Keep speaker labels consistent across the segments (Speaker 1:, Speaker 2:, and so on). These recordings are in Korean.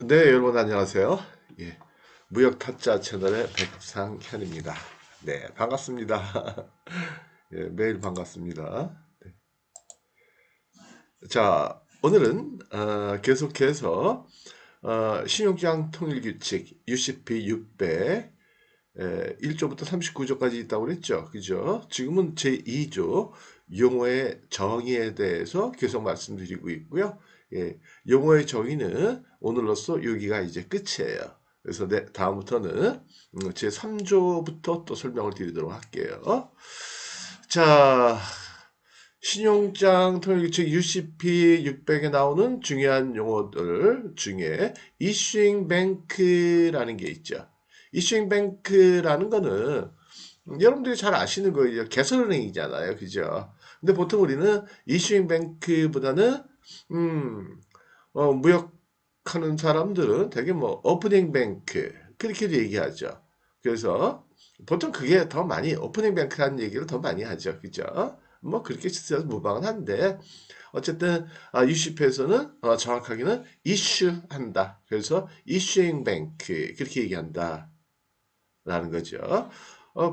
Speaker 1: 네, 여러분 안녕하세요. 예, 무역 타짜 채널의 백상현입니다. 네, 반갑습니다. 예, 매일 반갑습니다. 자, 오늘은 계속해서 신용장 통일규칙 UCP 600 1조부터 39조까지 있다고 그랬죠. 그죠? 지금은 제2조 용어의 정의에 대해서 계속 말씀드리고 있고요. 예, 용어의 정의는 오늘로써 여기가 이제 끝이에요. 그래서 다음부터는 제3조부터 또 설명을 드리도록 할게요. 자, 신용장 통일규칙 UCP 600에 나오는 중요한 용어들 중에 이슈잉 뱅크라는 게 있죠. 이슈잉 뱅크라는 거는 여러분들이 잘 아시는 거예요. 개설은행이잖아요. 그죠? 근데 보통 우리는 이슈잉 뱅크보다는 무역하는 사람들은 되게 뭐 오프닝 뱅크 그렇게도 얘기하죠. 그래서 보통 그게 더 많이 오프닝 뱅크라는 얘기를 더 많이 하죠. 그죠? 뭐 그렇게 써도 무방은 한데 어쨌든 UCP에서는 정확하게는 이슈한다. 그래서 이슈잉 뱅크 그렇게 얘기한다. 라는 거죠.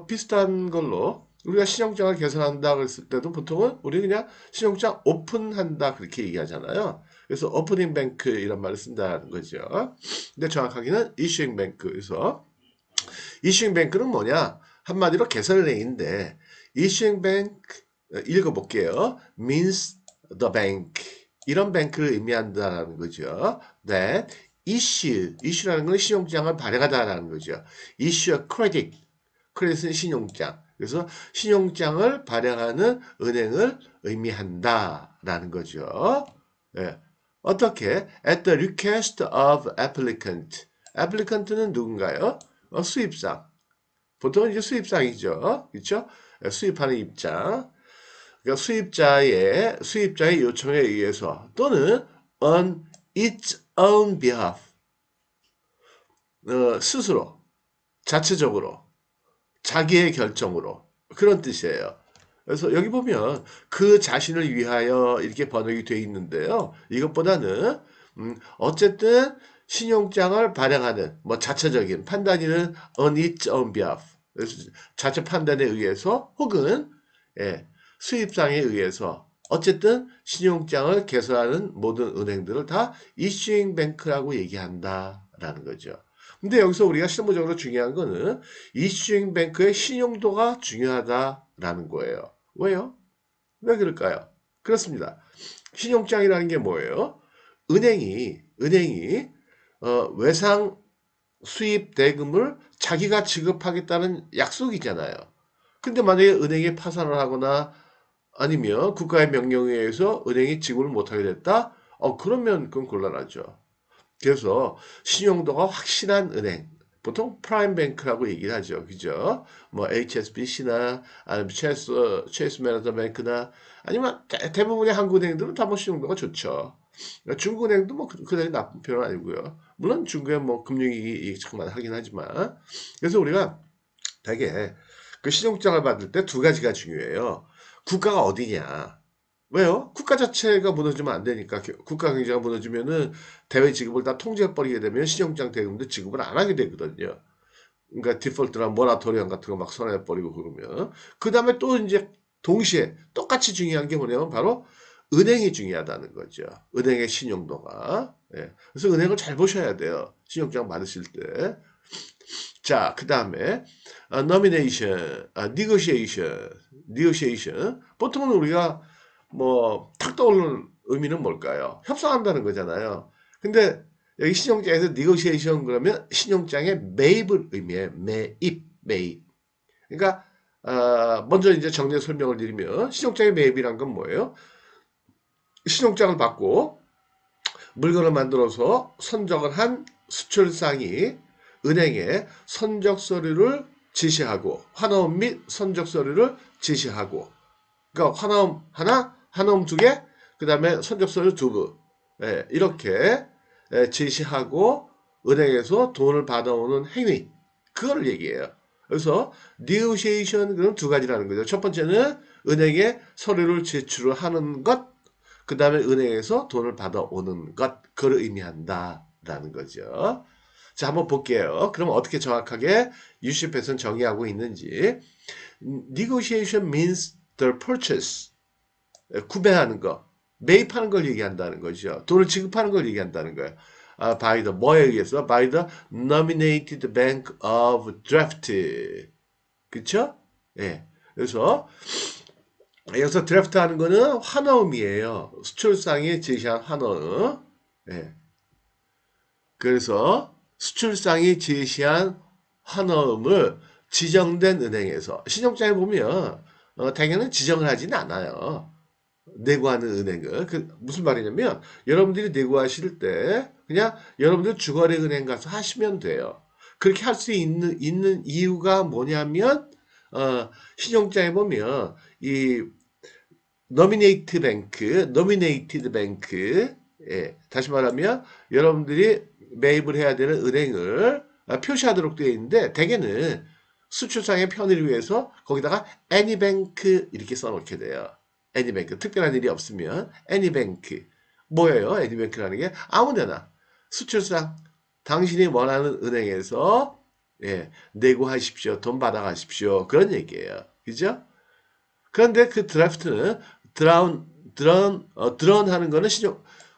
Speaker 1: 비슷한 걸로 우리가 신용장을 개설한다 그랬을 때도 보통은 우리 그냥 신용장 오픈한다 그렇게 얘기하잖아요. 그래서 오프닝 뱅크 이런 말을 쓴다는 거죠. 근데 정확하게는 이슈잉 뱅크. 그래서 이슈잉 뱅크는 뭐냐? 한마디로 개설은행인데 이슈잉 뱅크 읽어볼게요. means the bank 이런 뱅크를 의미한다는 거죠. that issue라는 건 신용장을 발행하다라는 거죠. issue a credit 크레딧은 신용장. 그래서 신용장을 발행하는 은행을 의미한다라는 거죠. 예. 어떻게? At the request of applicant. applicant는 누군가요? 수입상. 보통은 이제 수입상이죠. 그렇죠? 수입하는 입장. 그러니까 수입자의 요청에 의해서 또는 on its own behalf. 스스로 자체적으로 자기의 결정으로 그런 뜻이에요. 그래서 여기 보면 그 자신을 위하여 이렇게 번역이 되어 있는데요. 이것보다는 어쨌든 신용장을 발행하는 뭐 자체적인 판단이는 on its own behalf. 그래서 자체 판단에 의해서 혹은 예, 수입상에 의해서 어쨌든 신용장을 개설하는 모든 은행들을 다 issuing bank라고 얘기한다라는 거죠. 근데 여기서 우리가 실무적으로 중요한 거는 이슈잉 뱅크의 신용도가 중요하다라는 거예요. 왜요? 왜 그럴까요? 그렇습니다. 신용장이라는 게 뭐예요? 은행이 외상 수입 대금을 자기가 지급하겠다는 약속이잖아요. 근데 만약에 은행이 파산을 하거나 아니면 국가의 명령에 의해서 은행이 지급을 못하게 됐다? 그러면 그건 곤란하죠. 그래서 신용도가 확실한 은행, 보통 프라임뱅크라고 얘기를 하죠. 그죠? 뭐 HSBC나 아니면 체스 매너저뱅크나 아니면 대부분의 한국은행들은 다 뭐 신용도가 좋죠. 중국은행도 뭐 그다지 나쁜 편은 아니고요. 물론 중국에 뭐 금융위기 잠깐 하긴 하지만 그래서 우리가 되게 그 신용장을 받을 때 두 가지가 중요해요. 국가가 어디냐? 왜요? 국가 자체가 무너지면 안 되니까 국가 경제가 무너지면은 대외 지급을 다 통제해버리게 되면 신용장 대금도 지급을 안 하게 되거든요. 그러니까 디폴트나 모라토리엄 같은 거 막 선언해버리고 그러면 그 다음에 또 이제 동시에 똑같이 중요한 게 뭐냐면 바로 은행이 중요하다는 거죠. 은행의 신용도가. 예. 그래서 은행을 잘 보셔야 돼요. 신용장 받으실 때. 자, 그 다음에 nomination, negotiation. 보통은 우리가 뭐 탁 떠오르는 의미는 뭘까요? 협상한다는 거잖아요. 근데 여기 신용장에서 negotiation 그러면 신용장의 매입을 의미해. 매입. 그러니까 먼저 이제 정리 설명을 드리면 신용장의 매입이란 건 뭐예요? 신용장을 받고 물건을 만들어서 선적을 한 수출상이 은행에 선적 서류를 지시하고 환원 및 선적 서류를 지시하고 그러니까 환원 하나, 환원 두 개, 그 다음에 선적 서류 두 부. 이렇게 지시하고 은행에서 돈을 받아오는 행위. 그걸 얘기해요. 그래서 negotiation 그런 두 가지라는 거죠. 첫 번째는 은행에 서류를 제출을 하는 것, 그 다음에 은행에서 돈을 받아오는 것, 그걸 의미한다. 라는 거죠. 자, 한번 볼게요. 그럼 어떻게 정확하게 UCF에서는 정의하고 있는지. Negotiation means the purchase. 구매하는 거. 매입하는 걸 얘기한다는 거죠. 돈을 지급하는 걸 얘기한다는 거예요. by the, 뭐에 의해서? by the nominated bank of draft. 그쵸? 예. 그래서, 여기서 드래프트 하는 거는 환어음이에요. 수출상이 제시한 환어음. 예. 그래서 수출상이 제시한 환어음을 지정된 은행에서 신용장에 보면 대개는 지정을 하지는 않아요. 내고하는 은행을. 무슨 말이냐면 여러분들이 내고하실 때 그냥 여러분들 주거래 은행 가서 하시면 돼요. 그렇게 할 수 있는 이유가 뭐냐면 신용장에 보면 이 노미네이티드 뱅크, 예, 다시 말하면 여러분들이 매입을 해야 되는 은행을 표시하도록 되어 있는데 대개는 수출상의 편의를 위해서 거기다가 애니뱅크 이렇게 써놓게 돼요. 애니뱅크 특별한 일이 없으면 애니뱅크 뭐예요? 애니뱅크라는 게 아무데나 수출상 당신이 원하는 은행에서 예, 내고하십시오. 돈 받아가십시오. 그런 얘기예요. 그죠? 그런데 그 드래프트는 드런 하는 거는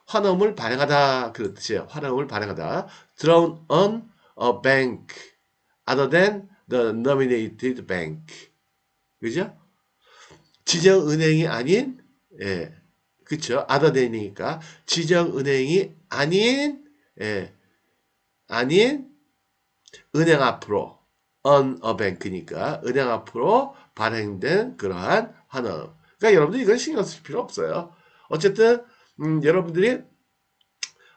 Speaker 1: 환음을 발행하다 그런 뜻이에요. 환음을 발행하다. drawn on a bank other than the nominated bank. 그죠? 지정은행이 아닌, 예, 그쵸? other than이니까 지정은행이 아닌, 예, 아닌 은행 앞으로 on a bank니까 은행 앞으로 발행된 그러한 환음. 그러니까 여러분들 이건 신경 쓸 필요 없어요. 어쨌든 여러분들이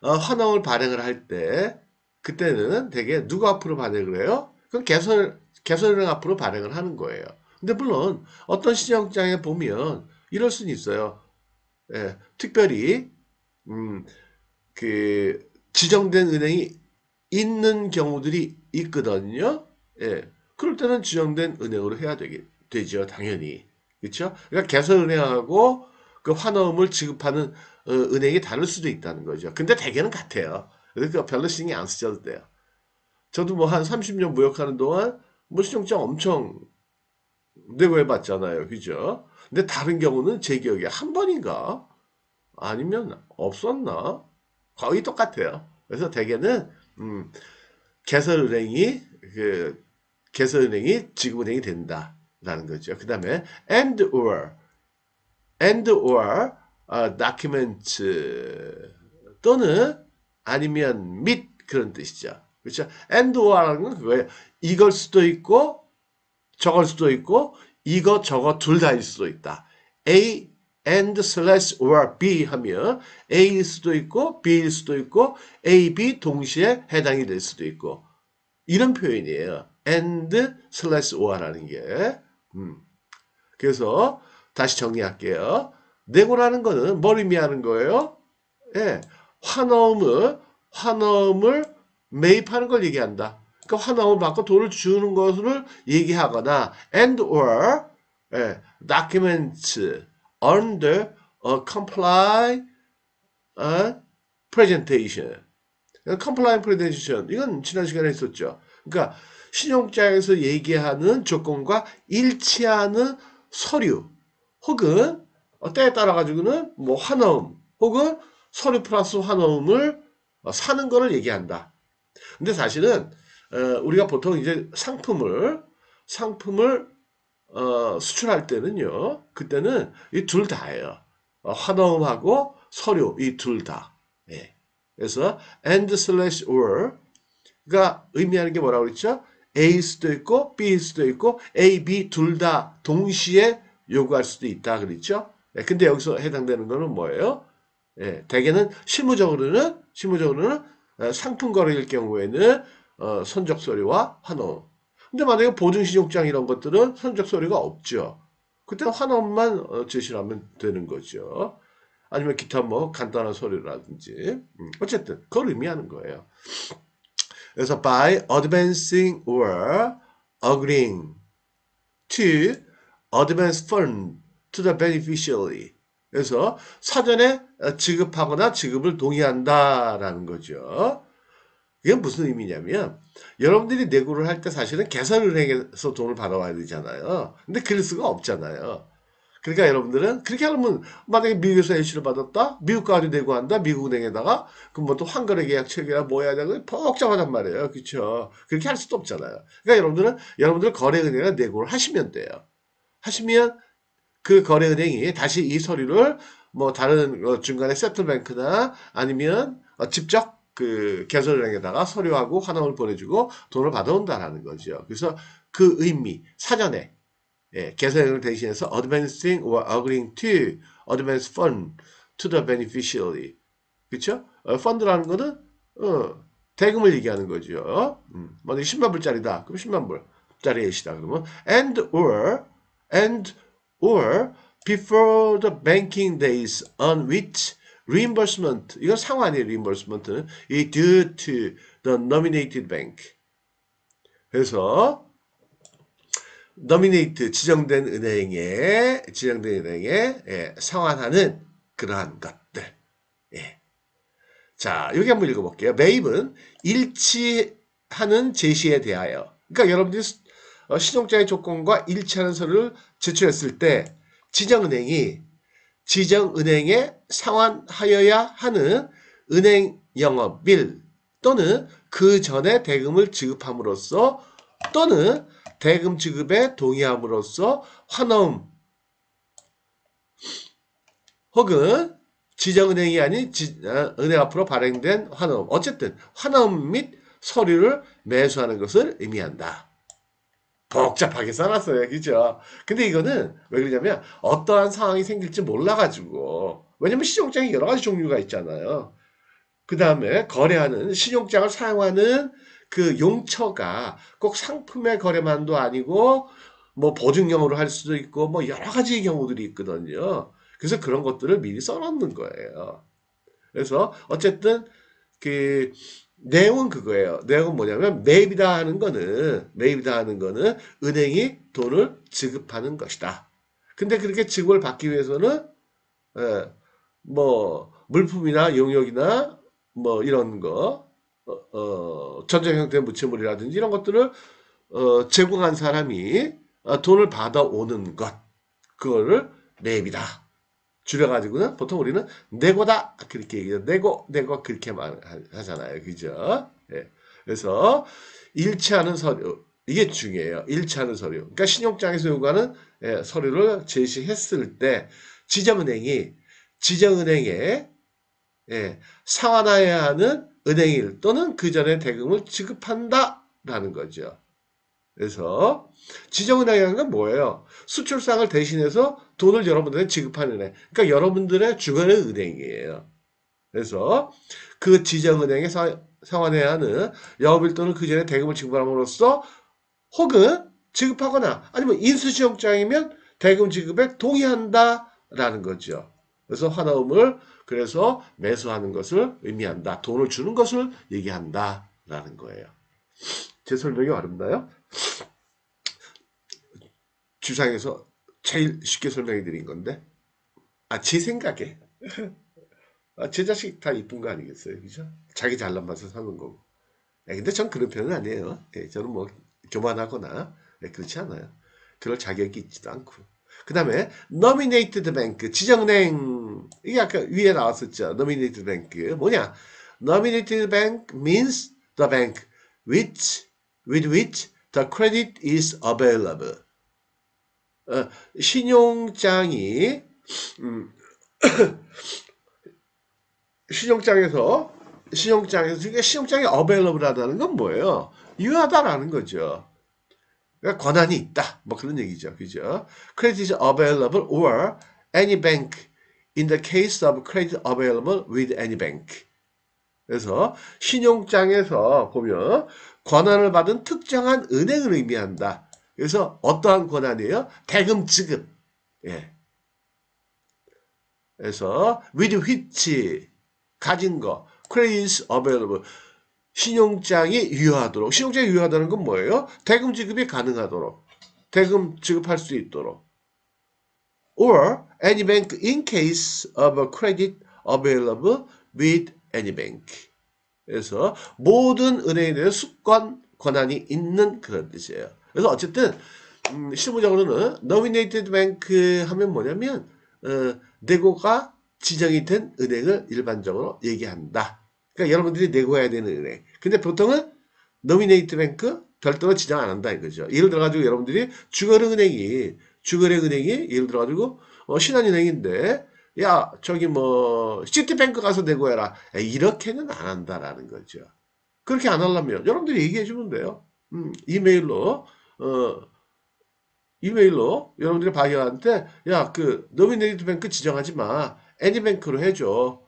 Speaker 1: 환원을 발행을 할 때 그때는 되게 누구 앞으로 발행을 해요? 그럼 개설은행 앞으로 발행을 하는 거예요. 근데 물론 어떤 신용장에 보면 이럴 수는 있어요. 예, 특별히 그 지정된 은행이 있는 경우들이 있거든요. 예, 그럴 때는 지정된 은행으로 해야 되죠, 당연히. 그렇죠? 그러니까 개설은행하고 그 환원을 지급하는 은행이 다를 수도 있다는 거죠. 근데 대개는 같아요. 그러니까 별로 신경 안 쓰셔도 돼요. 저도 뭐 한 30년 무역하는 동안 뭐 신용장 엄청 내고 해봤잖아요. 그죠? 근데 다른 경우는 제 기억에 한 번인가? 아니면 없었나? 거의 똑같아요. 그래서 대개는 개설은행이 개설은행이 지급은행이 된다라는 거죠. 그 다음에 and or documents 또는 아니면 및 그런 뜻이죠. 그렇죠? and or라는 건 그거예요. 이걸 수도 있고 저걸 수도 있고 이거 저거 둘 다일 수도 있다. A and slash or B 하면 A일 수도 있고 B일 수도 있고 A, B 동시에 해당이 될 수도 있고 이런 표현이에요. and slash or라는 게. 그래서 다시 정리할게요. 내고라는 거는 뭘 의미하는 거예요? 예, 환어음을 매입하는 걸 얘기한다. 그러니까 환어음을 받고 돈을 주는 것을 얘기하거나 and or 예, documents under a compliant presentation. compliant presentation 이건 지난 시간에 있었죠. 그러니까 신용장에서 얘기하는 조건과 일치하는 서류 혹은 때에 따라 가지고는 뭐 환어음 혹은 서류 플러스 환어음을 사는 거를 얘기한다. 근데 사실은 우리가 보통 이제 상품을 수출할 때는요. 그때는 이 둘 다예요. 환어음하고 서류 이 둘 다. 예. 그래서 and slash or가 의미하는 게 뭐라고 그랬죠? A일 수도 있고 B일 수도 있고 A, B 둘 다 동시에 요구할 수도 있다 그랬죠? 예, 근데 여기서 해당되는 거는 뭐예요? 예, 대개는 실무적으로는 상품 거래일 경우에는 선적 서류와 환원. 근데 만약에 보증신용장 이런 것들은 선적 서류가 없죠. 그때 환원만 제시를 하면 되는 거죠. 아니면 기타 뭐 간단한 서류라든지. 어쨌든 그걸 의미하는 거예요. 그래서 by advancing or agreeing to advance fund to the beneficiary. 그래서 사전에 지급하거나 지급을 동의한다라는 거죠. 그게 무슨 의미냐면 여러분들이 내고를 할 때 사실은 개설은행에서 돈을 받아와야 되잖아요. 근데 그럴 수가 없잖아요. 그러니까 여러분들은 그렇게 하면 만약에 미국에서 LC를 받았다, 미국 가지고 내고한다, 미국 은행에다가 그럼 뭐 또 환거래 계약 체결이야 뭐야 되고 복잡하단 말이에요, 그렇죠? 그렇게 할 수도 없잖아요. 그러니까 여러분들 거래은행에 내고를 하시면 돼요. 하시면 그 거래은행이 다시 이 서류를 뭐 다른 중간에 세틀뱅크나 아니면 직접 그 개설은행에다가 서류하고 환원을 보내주고 돈을 받아온다라는 거죠. 그래서 그 의미 사전에 개설은행을 대신해서 advancing or agreeing to advance fund to the beneficiary. 그렇죠? 펀드라는 거는 대금을 얘기하는 거죠. 만약에 10만 불짜리다. 그럼 10만 불짜리 예시다. 그러면 and or before the banking days on which reimbursement 이건 상환이에요. reimbursement는 is due to the nominated bank. 그래서 nominate 지정된 은행에 상환하는 그러한 것들. 예. 자, 여기 한번 읽어볼게요. 매입은 일치하는 제시에 대하여. 그러니까 여러분들이 신용자의 조건과 일치하는 서류를 제출했을 때 지정은행에 상환하여야 하는 은행 영업일 또는 그 전에 대금을 지급함으로써 또는 대금 지급에 동의함으로써 환원 혹은 지정은행이 아닌 은행 앞으로 발행된 환원 어쨌든 환원 및 서류를 매수하는 것을 의미한다. 복잡하게 써놨어요. 그죠? 근데 이거는 왜 그러냐면 어떠한 상황이 생길지 몰라가지고 왜냐면 신용장이 여러 가지 종류가 있잖아요. 그 다음에 거래하는 신용장을 사용하는 그 용처가 꼭 상품의 거래만도 아니고 뭐 보증형으로 할 수도 있고 뭐 여러 가지 경우들이 있거든요. 그래서 그런 것들을 미리 써놓는 거예요. 그래서 어쨌든 그 내용은 그거예요. 내용은 뭐냐면 매입이다 하는 거는 은행이 돈을 지급하는 것이다. 근데 그렇게 지급을 받기 위해서는 뭐 물품이나 용역이나 뭐 이런 거 전자 형태의 무채물이라든지 이런 것들을 제공한 사람이 돈을 받아오는 것 그거를 매입이다. 줄여가지고는 보통 우리는 내고다 그렇게 얘기해요. 내고 그렇게 하잖아요. 그죠? 예. 그래서 일치하는 서류 이게 중요해요. 일치하는 서류. 그러니까 신용장에서 요구하는 서류를 제시했을 때 지정은행에 상환해야 하는 은행일 또는 그 전에 대금을 지급한다라는 거죠. 그래서 지정은행이라는 건 뭐예요? 수출상을 대신해서 돈을 여러분들에게 지급하는 은행. 그러니까 여러분들의 주거의 은행이에요. 그래서 그 지정은행에 상환해야 하는 영업일 또는 그 전에 대금을 지급함으로써 혹은 지급하거나 아니면 인수신용장이면 대금 지급에 동의한다라는 거죠. 그래서 환화음을 그래서 매수하는 것을 의미한다. 돈을 주는 것을 얘기한다라는 거예요. 제 설명이 어렵나요? 주상에서 제일 쉽게 설명해 드린 건데 제 생각에 제 자식 다 이쁜 거 아니겠어요, 그죠? 자기 잘난 맛을 사는 거고. 근데 전 그런 편은 아니에요. 저는 뭐 교만하거나 그렇지 않아요. 그럴 자격이 있지도 않고. 그 다음에 nominated bank 지정은행 이게 아까 위에 나왔었죠. nominated bank 뭐냐? nominated bank means the bank with which the credit is available. 신용장이 신용장에서 이게 신용장이 available하다는 건 뭐예요? 유효하다라는 거죠. 그러니까 권한이 있다. 뭐 그런 얘기죠. 그죠? Credit is available or any bank in the case of credit available with any bank. 그래서 신용장에서 보면 권한을 받은 특정한 은행을 의미한다. 그래서 어떠한 권한이에요? 대금 지급. 예. 그래서 with which 가진 거, credit is available. 신용장이 유효하도록. 신용장이 유효하다는 건 뭐예요? 대금 지급이 가능하도록. 대금 지급할 수 있도록. Or any bank in case of a credit available with any bank. 그래서 모든 은행에 대한 수권 권한이 있는 그런 뜻이에요. 그래서 어쨌든 실무적으로는 nominated bank 하면 뭐냐면 내고가 지정이 된 은행을 일반적으로 얘기한다. 그러니까 여러분들이 내고해야 되는 은행. 근데 보통은 nominated bank 별도로 지정 안 한다 이거죠. 예를 들어가지고 여러분들이 주거래은행이 예를 들어가지고 신한은행인데 야 저기 뭐 시티뱅크 가서 내고해라. 이렇게는 안 한다라는 거죠. 그렇게 안 하려면 여러분들이 얘기해 주면 돼요. 이메일로 여러분들이 바이어한테 야 그 노미네이트 뱅크 지정하지 마. 애니뱅크로 해줘.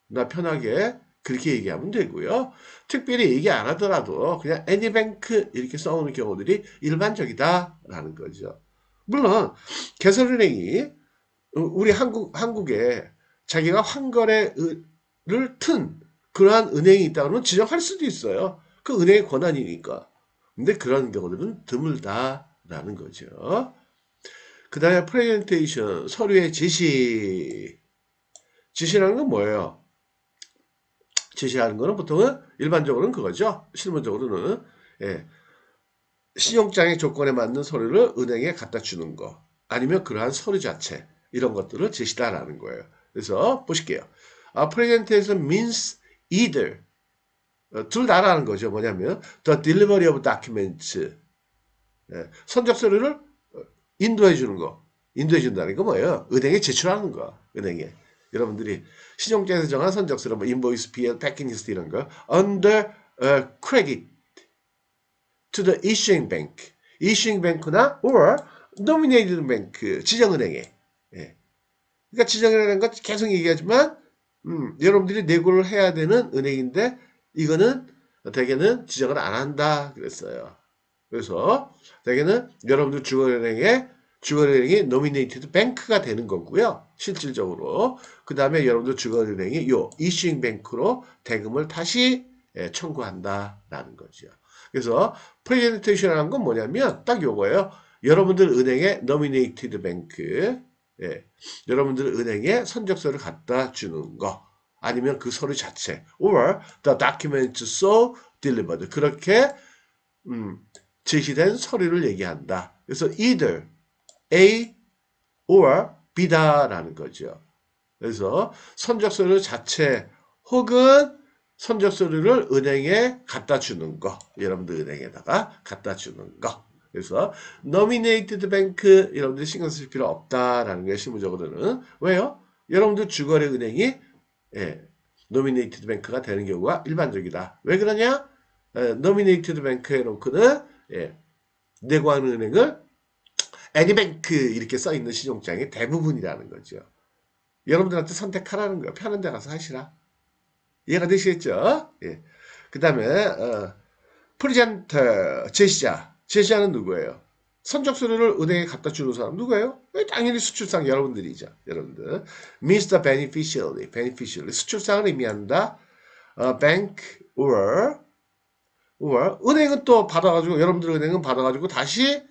Speaker 1: 나 편하게 그렇게 얘기하면 되고요. 특별히 얘기 안 하더라도 그냥 애니뱅크 이렇게 써오는 경우들이 일반적이다라는 거죠. 물론 개설은행이 우리 한국에 자기가 환거래를 튼 그러한 은행이 있다면 지정할 수도 있어요. 그 은행의 권한이니까. 근데 그런 경우들은 드물다라는 거죠. 그 다음에 프레젠테이션, 서류의 제시. 제시라는 건 뭐예요? 제시하는 거는 보통은 일반적으로는 그거죠. 실무적으로는 예, 신용장의 조건에 맞는 서류를 은행에 갖다 주는 거. 아니면 그러한 서류 자체 이런 것들을 제시다라는 거예요. 그래서 보실게요. presentation means either 둘 다라는 거죠. 뭐냐면 the delivery of documents 선적 서류를 인도해 주는 거. 인도해 준다는 거 뭐예요? 은행에 제출하는 거. 은행에. 여러분들이 신용장에서 정한 선적서를 뭐 인보이스, PL, 패킹 리스트 이런 거 under credit to the issuing bank. issuing bank나 or nominated bank 지정은행에. 예. 그러니까 지정이라는 것 계속 얘기하지만 여러분들이 내고를 해야 되는 은행인데 이거는 대개는 지정을 안 한다 그랬어요. 그래서 대개는 여러분들 주거은행이 노미네이티드 뱅크가 되는 거고요. 실질적으로 그 다음에 여러분들 주거은행이 요 이슈잉 뱅크로 대금을 다시 청구한다라는 거죠. 그래서 프레젠테이션이라는 건 뭐냐면 딱 요거예요. 여러분들 은행의 노미네이티드 뱅크 여러분들 은행에 선적서를 갖다 주는 거 아니면 그 서류 자체 or the document so delivered 그렇게 제시된 서류를 얘기한다. 그래서 either A or B다라는 거죠. 그래서 선적서류 자체 혹은 선적서류를 은행에 갖다 주는 거. 여러분들 은행에다가 갖다 주는 거. 그래서 nominated bank 여러분들이 신경 쓸 필요 없다라는 게 실무적으로는 왜요? 여러분들 주거래 은행이 nominated bank가 되는 경우가 일반적이다. 왜 그러냐? nominated bank 해놓고는 내고하는 은행을 애니뱅크 이렇게 써있는 신용장이 대부분이라는 거죠. 여러분들한테 선택하라는 거예요. 편한 데 가서 하시라. 이해가 되시겠죠? 예. 그 다음에 프리젠터 제시자는 누구예요? 선적서류를 은행에 갖다 주는 사람 누구예요? 당연히 수출상 여러분들이죠. 여러분들. Mr. Beneficiary. 수출상을 의미한다. Bank or 은행은 또 받아가지고 여러분들 은행은 받아가지고 다시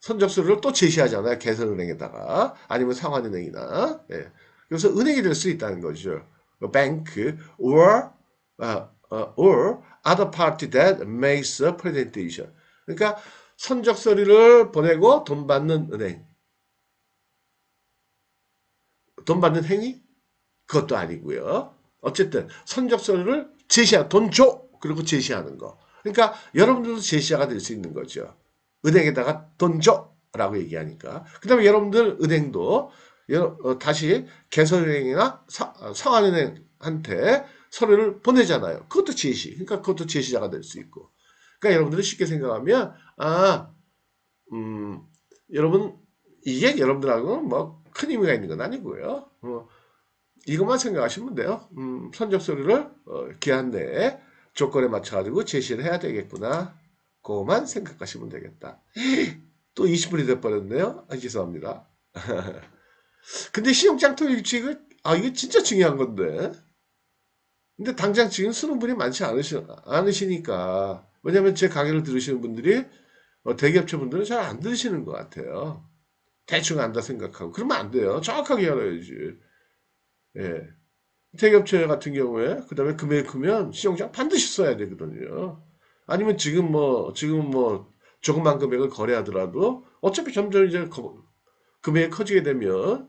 Speaker 1: 선적서류를 또 제시하잖아요. 개설은행에다가 아니면 상환은행이나 그래서 은행이 될 수 있다는 거죠. Bank or other party that makes a presentation. 그러니까 선적서류를 보내고 돈 받는 은행, 돈 받는 행위 그것도 아니고요. 어쨌든 선적서류를 돈 줘. 그리고 제시하는 거. 그러니까 여러분들도 제시자가 될 수 있는 거죠. 은행에다가 돈 줘. 라고 얘기하니까. 그 다음에 여러분들 은행도 다시 개설은행이나 상환은행한테 서류를 보내잖아요. 그것도 제시. 그러니까 그것도 제시자가 될 수 있고. 그러니까 여러분들이 쉽게 생각하면 여러분 이게 여러분들하고는 뭐 큰 의미가 있는 건 아니고요. 이것만 생각하시면 돼요. 선적 서류를 기한 내에 조건에 맞춰가지고 제시를 해야 되겠구나. 그거만 생각하시면 되겠다. 또 20분이 돼버렸네요. 죄송합니다. 근데 신용장 토익 규칙을 이게 진짜 중요한 건데. 근데 당장 지금 쓰는 분이 많지 않으시니까. 왜냐면 제 강의를 들으시는 분들이 대기업체 분들은 잘 안 들으시는 것 같아요. 대충 안다 생각하고. 그러면 안 돼요. 정확하게 알아야지. 예. 대기업체 같은 경우에 그다음에 금액이 크면 신용장 반드시 써야 되거든요. 아니면 지금 뭐 조그만 금액을 거래하더라도 어차피 점점 이제 금액이 커지게 되면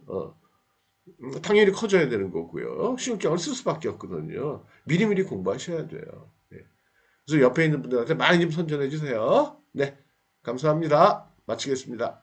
Speaker 1: 당연히 커져야 되는 거고요. 신용장을 쓸 수밖에 없거든요. 미리미리 공부하셔야 돼요. 네. 그래서 옆에 있는 분들한테 많이 좀 선전해 주세요. 네, 감사합니다. 마치겠습니다.